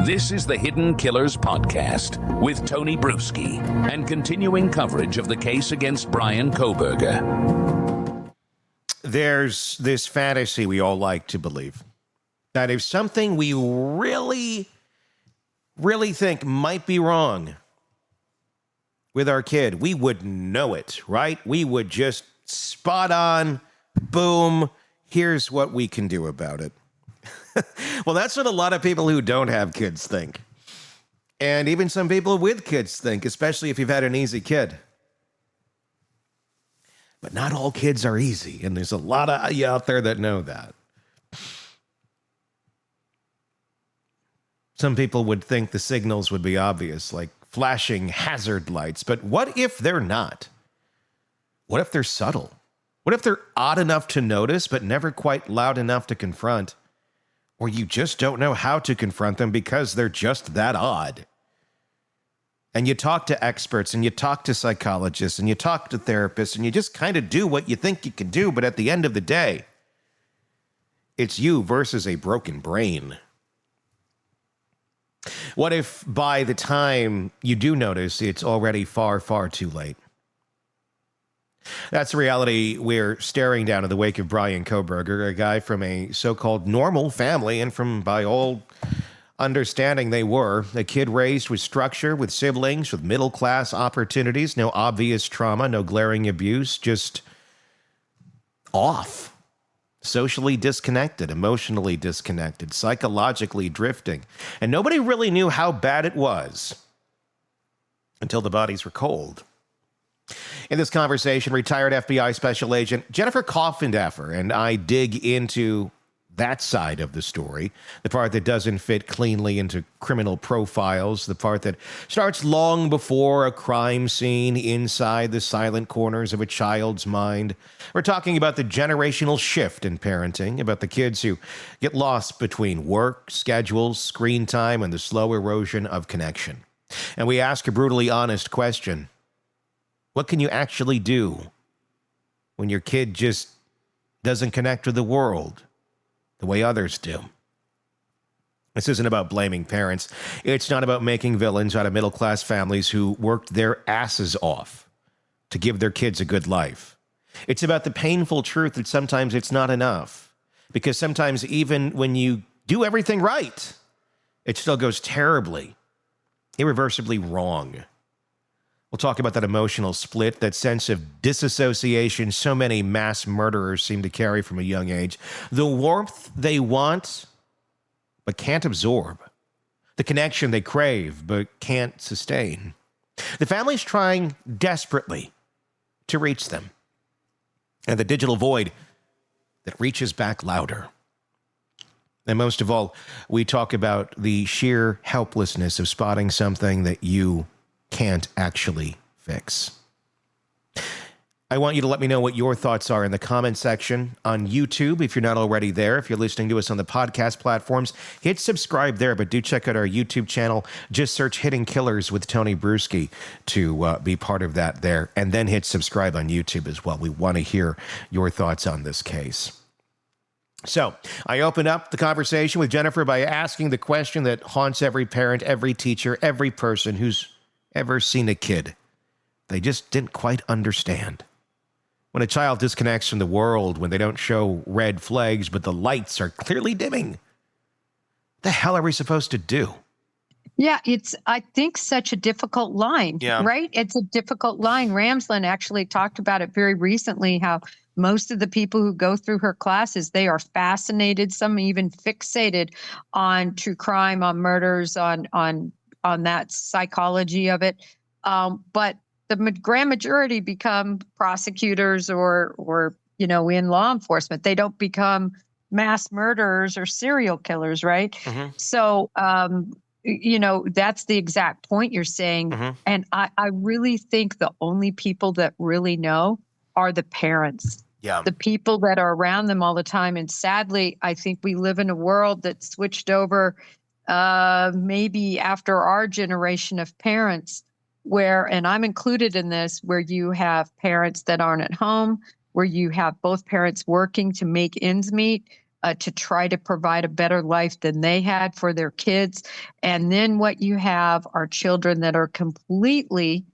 This is the Hidden Killers Podcast with Tony Bruschi and continuing coverage of the case against Bryan Kohberger. There's this fantasy we all like to believe that if something we really think might be wrong with our kid, we would know it, right? We would just spot on, boom, here's what we can do about it. Well, that's what a lot of people who don't have kids think. And even some people with kids think, especially if you've had an easy kid. But not all kids are easy, and there's a lot of you out there that know that. Some people would think the signals would be obvious, like flashing hazard lights. But what if they're not? What if they're subtle? What if they're odd enough to notice, but never quite loud enough to confront? Or you just don't know how to confront them because they're just that odd. And you talk to experts, and you talk to psychologists, and you talk to therapists, and you just kind of do what you think you can do. But at the end of the day, it's you versus a broken brain. What if by the time you do notice, it's already far, far too late? That's the reality we're staring down in the wake of Bryan Kohberger, a guy from a so-called normal family, and from, by all understanding, they were a kid raised with structure, with siblings, with middle-class opportunities, no obvious trauma, no glaring abuse, just off. Socially disconnected, emotionally disconnected, psychologically drifting. And nobody really knew how bad it was until the bodies were cold. In this conversation, retired FBI Special Agent Jennifer Coffindaffer and I dig into that side of the story, the part that doesn't fit cleanly into criminal profiles, the part that starts long before a crime scene inside the silent corners of a child's mind. We're talking about the generational shift in parenting, about the kids who get lost between work, schedules, screen time, and the slow erosion of connection. And we ask a brutally honest question. What can you actually do when your kid just doesn't connect with the world the way others do? This isn't about blaming parents. It's not about making villains out of middle-class families who worked their asses off to give their kids a good life. It's about the painful truth that sometimes it's not enough. Because sometimes even when you do everything right, it still goes terribly, irreversibly wrong. We'll talk about that emotional split, that sense of disassociation so many mass murderers seem to carry from a young age. The warmth they want, but can't absorb. The connection they crave, but can't sustain. The family's trying desperately to reach them. And the digital void that reaches back louder. And most of all, we talk about the sheer helplessness of spotting something that you can't actually fix. I want you to let me know what your thoughts are in the comment section on YouTube. If you're not already there, if you're listening to us on the podcast platforms, hit subscribe there, but do check out our YouTube channel. Just search Hidden Killers with Tony Bruschi to be part of that there, and then hit subscribe on YouTube as well. We want to hear your thoughts on this case. So I opened up the conversation with Jennifer by asking the question that haunts every parent, every teacher, every person who's ever seen a kid they just didn't quite understand. When a child disconnects from the world, when they don't show red flags, but the lights are clearly dimming, what the hell are we supposed to do? Yeah, it's, I think, such a difficult line, right? It's a difficult line. Ramsland actually talked about it very recently, how most of the people who go through her classes, they are fascinated, some even fixated on true crime, on murders, on that psychology of it. But the grand majority become prosecutors or in law enforcement. They don't become mass murderers or serial killers, right? Mm-hmm. So, that's the exact point you're saying. Mm-hmm. And I really think the only people that really know are the parents. Yeah. The people that are around them all the time. And sadly, I think we live in a world that switched over maybe after our generation of parents where, and I'm included in this, where you have parents that aren't at home, where you have both parents working to make ends meet, to try to provide a better life than they had for their kids. And then what you have are children that are completely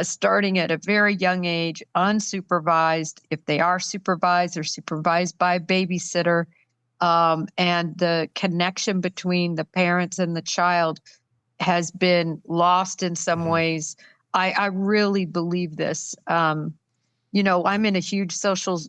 starting at a very young age, unsupervised. If they are supervised, they're supervised by a babysitter. And the connection between the parents and the child has been lost in some ways. I really believe this. I'm in a huge social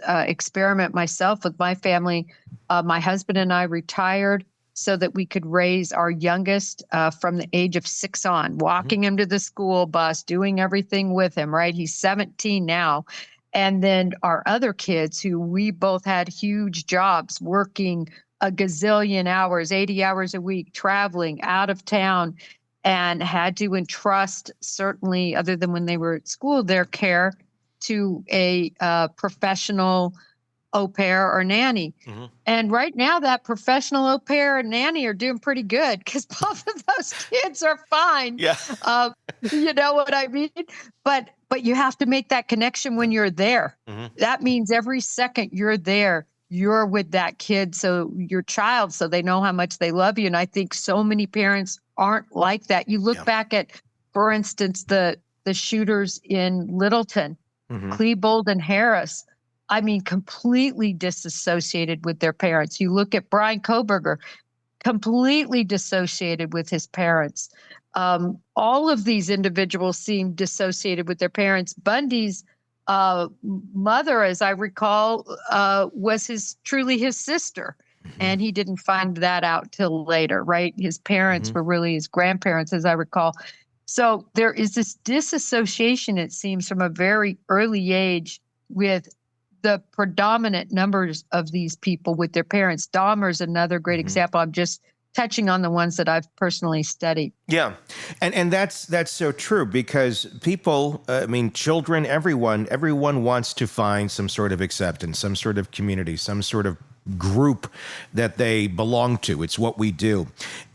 experiment myself with my family. My husband and I retired so that we could raise our youngest from the age of 6 on, walking him to the school bus, doing everything with him, right? He's 17 now. And then our other kids who we both had huge jobs, working a gazillion hours, 80 hours a week, traveling out of town, and had to entrust, certainly other than when they were at school, their care to a professional au pair or nanny. And right now that professional au pair and nanny are doing pretty good because both of those kids are fine. Yeah. You know what I mean? But you have to make that connection when you're there. That means every second you're there, you're with that kid, so your child, so they know how much they love you. And I think so many parents aren't like that. You look back at, for instance, the shooters in Littleton, Klebold and Harris. I mean, completely disassociated with their parents. You look at Bryan Kohberger, completely dissociated with his parents. All of these individuals seem dissociated with their parents. Bundy's mother, as I recall, was truly his sister. And he didn't find that out till later, right? His parents were really his grandparents, as I recall. So there is this disassociation, it seems, from a very early age with the predominant numbers of these people with their parents. Dahmer's another great example. I'm just touching on the ones that I've personally studied. Yeah. And that's so true because people, children, everyone wants to find some sort of acceptance, some sort of community, some sort of group that they belong to. It's what we do.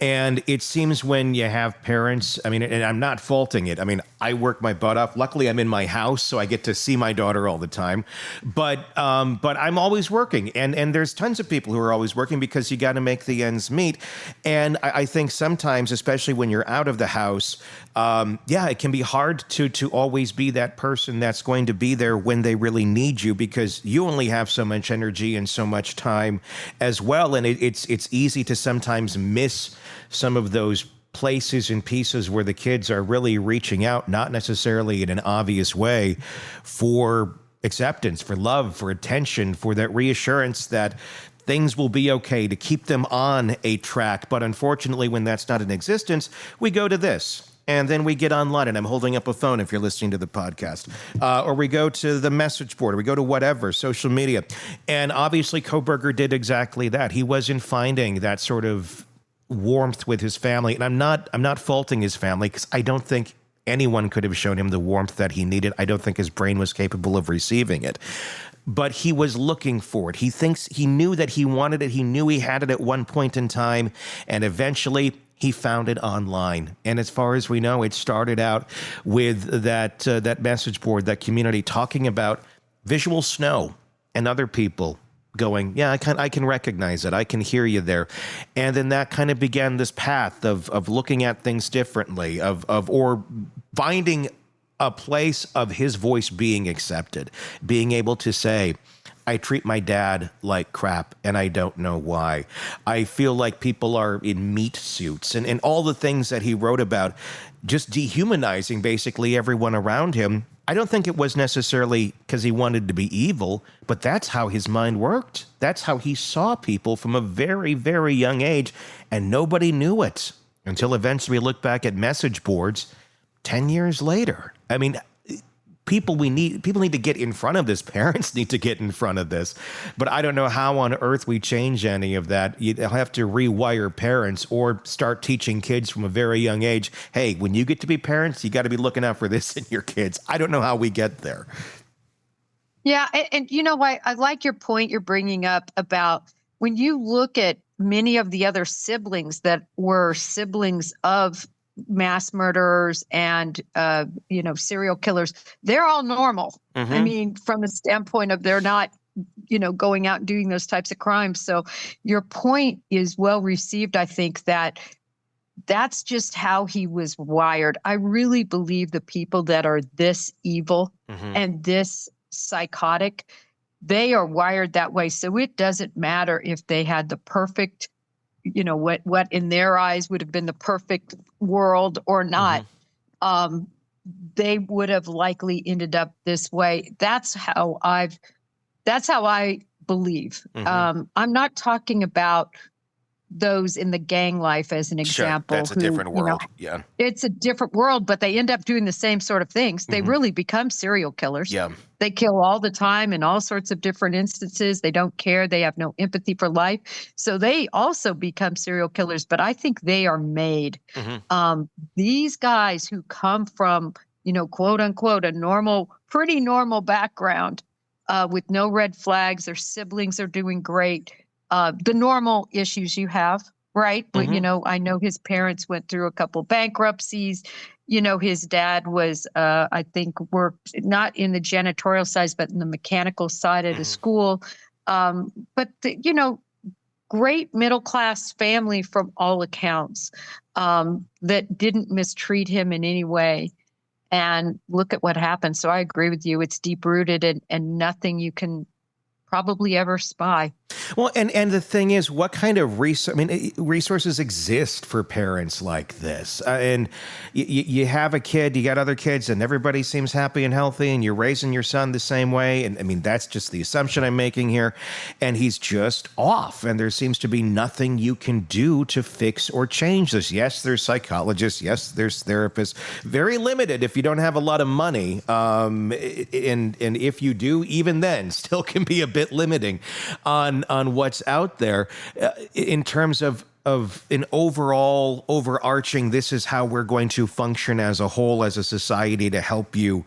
And it seems when you have parents, and I'm not faulting it. I work my butt off. Luckily, I'm in my house, so I get to see my daughter all the time. But I'm always working. And there's tons of people who are always working because you got to make the ends meet. And I think sometimes, especially when you're out of the house, it can be hard to always be that person that's going to be there when they really need you because you only have so much energy and so much time as well. And it's easy to sometimes miss some of those places and pieces where the kids are really reaching out, not necessarily in an obvious way, for acceptance, for love, for attention, for that reassurance that things will be okay, to keep them on a track. But unfortunately, when that's not in existence, we go to this. And then we get online, and I'm holding up a phone if you're listening to the podcast. Or we go to the message board, or we go to whatever, social media. And obviously, Kohberger did exactly that. He wasn't finding that sort of warmth with his family. And I'm not faulting his family, because I don't think anyone could have shown him the warmth that he needed. I don't think his brain was capable of receiving it. But he was looking for it. He knew that he wanted it. He knew he had it at one point in time. And eventually, he found it online. And as far as we know, it started out with that message board, that community, talking about visual snow and other people going, yeah, I can recognize it. I can hear you there. And then that kind of began this path of looking at things differently, or finding a place of his voice being accepted, being able to say, I treat my dad like crap, and I don't know why. I feel like people are in meat suits, and all the things that he wrote about, just dehumanizing basically everyone around him. I don't think it was necessarily because he wanted to be evil, but that's how his mind worked. That's how he saw people from a very, very young age, and nobody knew it until eventually we look back at message boards 10 years later. People need to get in front of this. Parents need to get in front of this. But I don't know how on earth we change any of that. You'd have to rewire parents or start teaching kids from a very young age, hey, when you get to be parents, you got to be looking out for this in your kids. I don't know how we get there. Yeah. And you know what? I like your point you're bringing up about when you look at many of the other siblings that were siblings of mass murderers and, serial killers, they're all normal. From a standpoint of they're not going out and doing those types of crimes. So your point is well received. I think that's just how he was wired. I really believe the people that are this evil and this psychotic, they are wired that way. So it doesn't matter if they had the perfect, what in their eyes would have been the perfect world or not. They would have likely ended up this way. That's how I believe. I'm not talking about those in the gang life as an example. That's a different world. Yeah. It's a different world, but they end up doing the same sort of things. They really become serial killers. Yeah. They kill all the time in all sorts of different instances. They don't care. They have no empathy for life. So they also become serial killers, but I think they are made. These guys who come from, quote unquote, a pretty normal background with no red flags, their siblings are doing great. The normal issues you have, right? But, I know his parents went through a couple bankruptcies. His dad was, I think, worked not in the janitorial side, but in the mechanical side at a school. But, great middle-class family from all accounts that didn't mistreat him in any way. And look at what happened. So I agree with you. It's deep-rooted and nothing you can probably ever spy. Well, and the thing is, what kind of resources exist for parents like this? And you have a kid, you got other kids, and everybody seems happy and healthy, and you're raising your son the same way. And that's just the assumption I'm making here. And he's just off, and there seems to be nothing you can do to fix or change this. Yes, there's psychologists. Yes, there's therapists. Very limited if you don't have a lot of money. And if you do, even then, still can be a bit limiting on what's out there in terms of an overall overarching, this is how we're going to function as a whole, as a society, to help you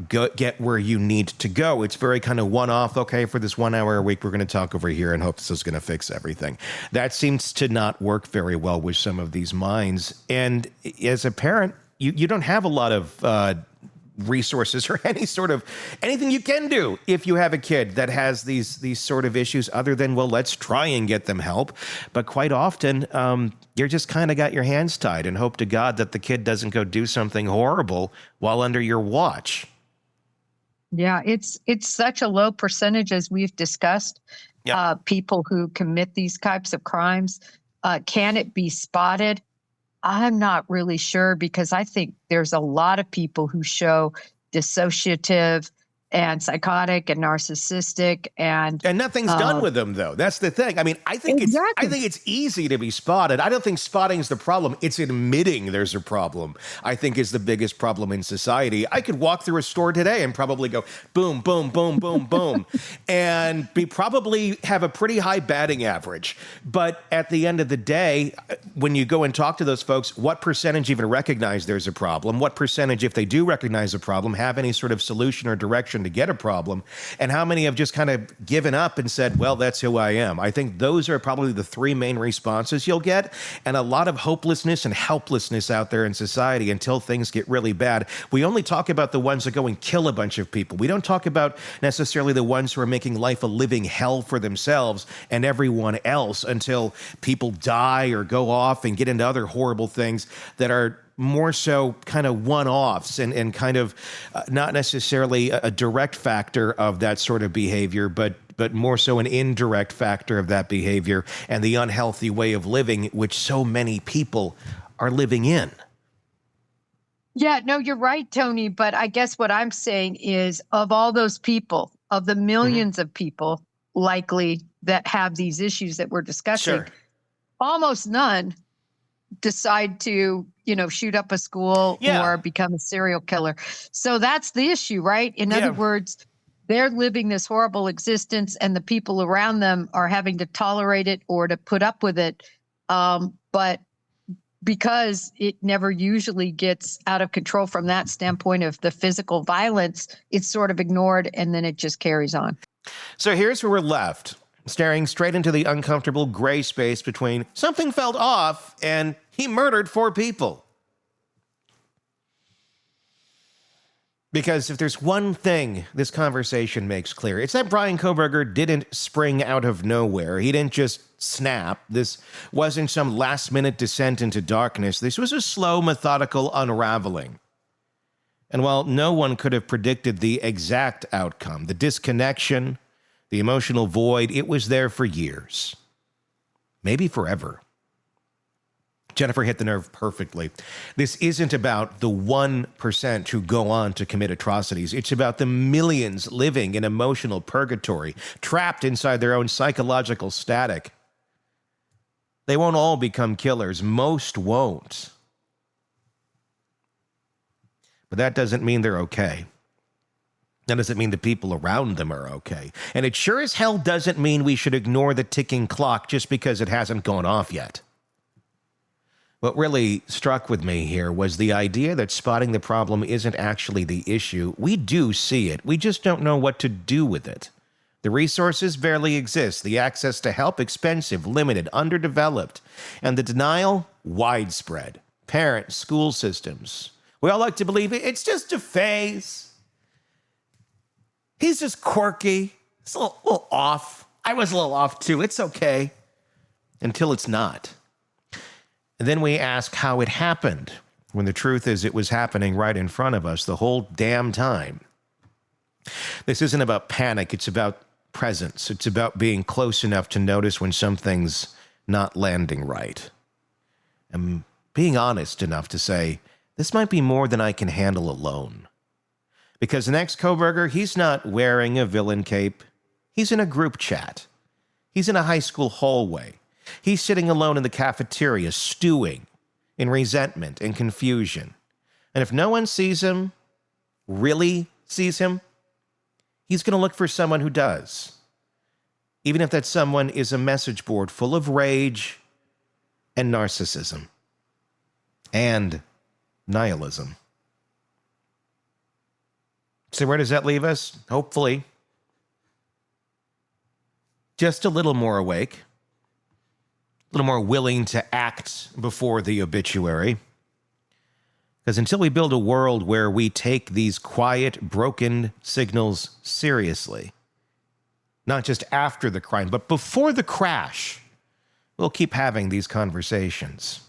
get where you need to go. It's very kind of one-off. Okay, for this 1 hour a week, we're going to talk over here and hope this is going to fix everything. That seems to not work very well with some of these minds. And as a parent, you don't have a lot of resources or anything you can do if you have a kid that has these sort of issues, other than, well, let's try and get them help. But quite often, you're just kind of got your hands tied and hope to God that the kid doesn't go do something horrible while under your watch. Yeah, it's such a low percentage, as we've discussed, people who commit these types of crimes. Can it be spotted? I'm not really sure, because I think there's a lot of people who show dissociative and psychotic and narcissistic, and nothing's done with them, though. That's the thing. I think it's easy to be spotted. I don't think spotting is the problem. It's admitting there's a problem, I think, is the biggest problem in society. I could walk through a store today and probably go boom, boom, boom, boom, boom, and probably have a pretty high batting average. But at the end of the day, when you go and talk to those folks, what percentage even recognize there's a problem? What percentage, if they do recognize a problem, have any sort of solution or direction to get a problem? And how many have just kind of given up and said, well, that's who I am? I think those are probably the three main responses you'll get, and a lot of hopelessness and helplessness out there in society until things get really bad. We only talk about the ones that go and kill a bunch of people. We don't talk about necessarily the ones who are making life a living hell for themselves and everyone else, until people die or go off and get into other horrible things that are more so kind of one-offs and kind of not necessarily a direct factor of that sort of behavior, but more so an indirect factor of that behavior and the unhealthy way of living which so many people are living in. Yeah, no, you're right, Tony. But I guess what I'm saying is, of all those people, of the millions of people likely that have these issues that we're discussing, almost none decide to, shoot up a school or become a serial killer. So that's the issue, right? In other words, they're living this horrible existence, and the people around them are having to tolerate it or to put up with it. But because it never usually gets out of control from that standpoint of the physical violence, it's sort of ignored, and then it just carries on. So here's where we're left, staring straight into the uncomfortable gray space between something felt off and he murdered 4 people. Because if there's one thing this conversation makes clear, it's that Bryan Kohberger didn't spring out of nowhere. He didn't just snap. This wasn't some last-minute descent into darkness. This was a slow, methodical unraveling. And while no one could have predicted the exact outcome, the disconnection, the emotional void, it was there for years. Maybe forever. Jennifer hit the nerve perfectly. This isn't about the 1% who go on to commit atrocities. It's about the millions living in emotional purgatory, trapped inside their own psychological static. They won't all become killers. Most won't. But that doesn't mean they're okay. That doesn't mean the people around them are okay. And it sure as hell doesn't mean we should ignore the ticking clock just because it hasn't gone off yet. What really struck with me here was the idea that spotting the problem isn't actually the issue. We do see it. We just don't know what to do with it. The resources barely exist. The access to help, expensive, limited, underdeveloped. And the denial, widespread. Parents, school systems. We all like to believe it's just a phase. He's just quirky. It's a little off. I was a little off too. It's okay. Until it's not. And then we ask how it happened, when the truth is it was happening right in front of us the whole damn time. This isn't about panic. It's about presence. It's about being close enough to notice when something's not landing right. And being honest enough to say, this might be more than I can handle alone. Because the next Kohberger, he's not wearing a villain cape. He's in a group chat. He's in a high school hallway. He's sitting alone in the cafeteria, stewing in resentment and confusion. And if no one sees him, really sees him, he's going to look for someone who does. Even if that someone is a message board full of rage and narcissism and nihilism. So where does that leave us? Hopefully, just a little more awake. A little more willing to act before the obituary. Because until we build a world where we take these quiet, broken signals seriously, not just after the crime, but before the crash, we'll keep having these conversations.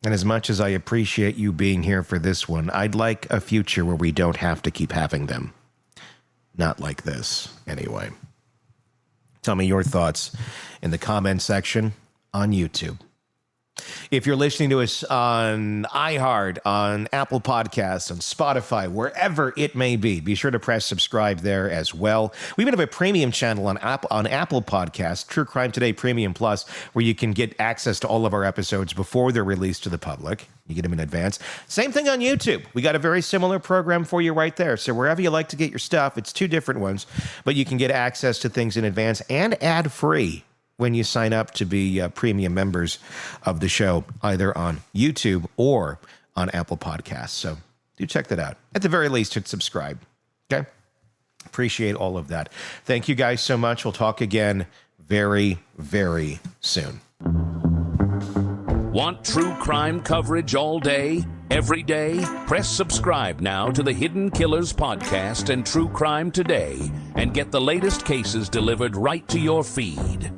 And as much as I appreciate you being here for this one, I'd like a future where we don't have to keep having them. Not like this, anyway. Tell me your thoughts in the comment section on YouTube. If you're listening to us on iHeart, on Apple Podcasts, on Spotify, wherever it may be sure to press subscribe there as well. We even have a premium channel on Apple Podcasts, True Crime Today Premium Plus, where you can get access to all of our episodes before they're released to the public. You get them in advance. Same thing on YouTube. We got a very similar program for you right there. So wherever you like to get your stuff, it's two different ones, but you can get access to things in advance and ad-free when you sign up to be premium members of the show, either on YouTube or on Apple Podcasts. So do check that out. At the very least, hit subscribe. Okay? Appreciate all of that. Thank you guys so much. We'll talk again very, very soon. Want true crime coverage all day, every day? Press subscribe now to the Hidden Killers podcast and True Crime Today and get the latest cases delivered right to your feed.